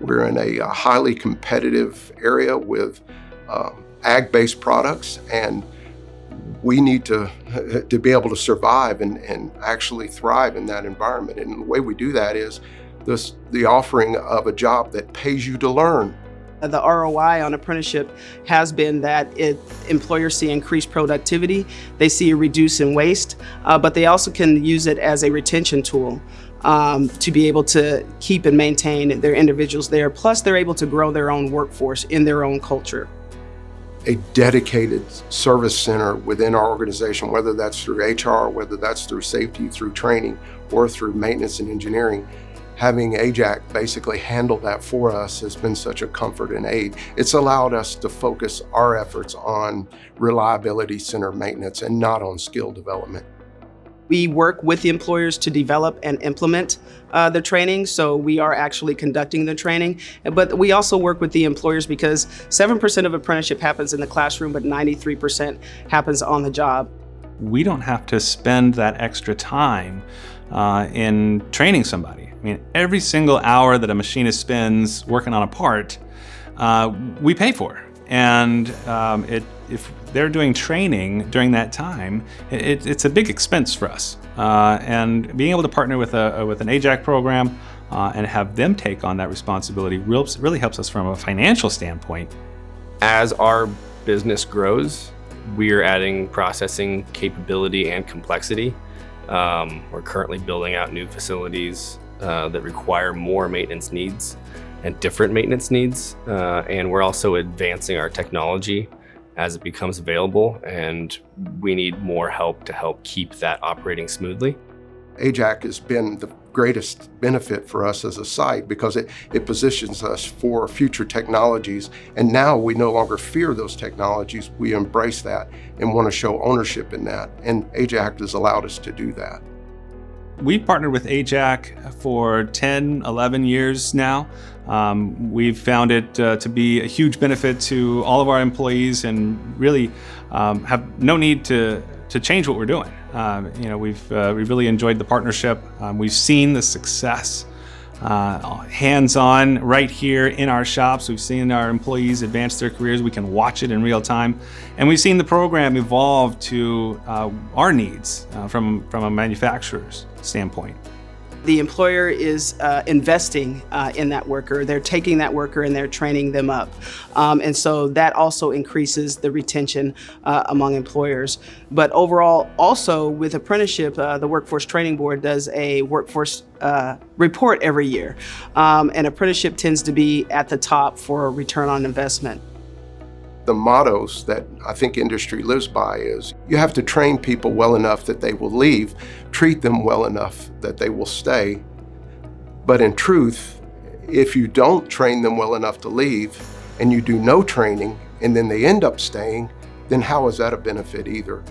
We're in a highly competitive area with ag-based products, and we need to be able to survive and actually thrive in that environment. And the way we do that is the offering of a job that pays you to learn. The ROI on apprenticeship has been that employers see increased productivity, they see a reduce in waste, but they also can use it as a retention tool to be able to keep and maintain their individuals there. Plus, they're able to grow their own workforce in their own culture. A dedicated service center within our organization, whether that's through HR, whether that's through safety, through training, or through maintenance and engineering, having AJAC basically handle that for us has been such a comfort and aid. It's allowed us to focus our efforts on reliability center maintenance and not on skill development. We work with the employers to develop and implement the training, so we are actually conducting the training. But we also work with the employers because 7% of apprenticeship happens in the classroom, but 93% happens on the job. We don't have to spend that extra time in training somebody. I mean, every single hour that a machinist spends working on a part, we pay for. And if they're doing training during that time, it's a big expense for us. And being able to partner with an AJAC program and have them take on that responsibility really helps us from a financial standpoint. As our business grows, we're adding processing capability and complexity. We're currently building out new facilities that require more maintenance needs and different maintenance needs. And we're also advancing our technology as it becomes available, and we need more help to help keep that operating smoothly. AJAC has been the greatest benefit for us as a site because it positions us for future technologies, and now we no longer fear those technologies. We embrace that and want to show ownership in that, and AJAC has allowed us to do that. We've partnered with AJAC for 10, 11 years now. We've found it to be a huge benefit to all of our employees, and really have no need to change what we're doing. We've really enjoyed the partnership. We've seen the success hands-on right here in our shops. We've seen our employees advance their careers. We can watch it in real time. And we've seen the program evolve to our needs from a manufacturer's standpoint. The employer is investing in that worker. They're taking that worker and they're training them up. And so that also increases the retention among employers. But overall, also with apprenticeship, the Workforce Training Board does a workforce report every year. And apprenticeship tends to be at the top for return on investment. The mottos that I think industry lives by is you have to train people well enough that they will leave, treat them well enough that they will stay. But in truth, if you don't train them well enough to leave and you do no training and then they end up staying, then how is that a benefit either?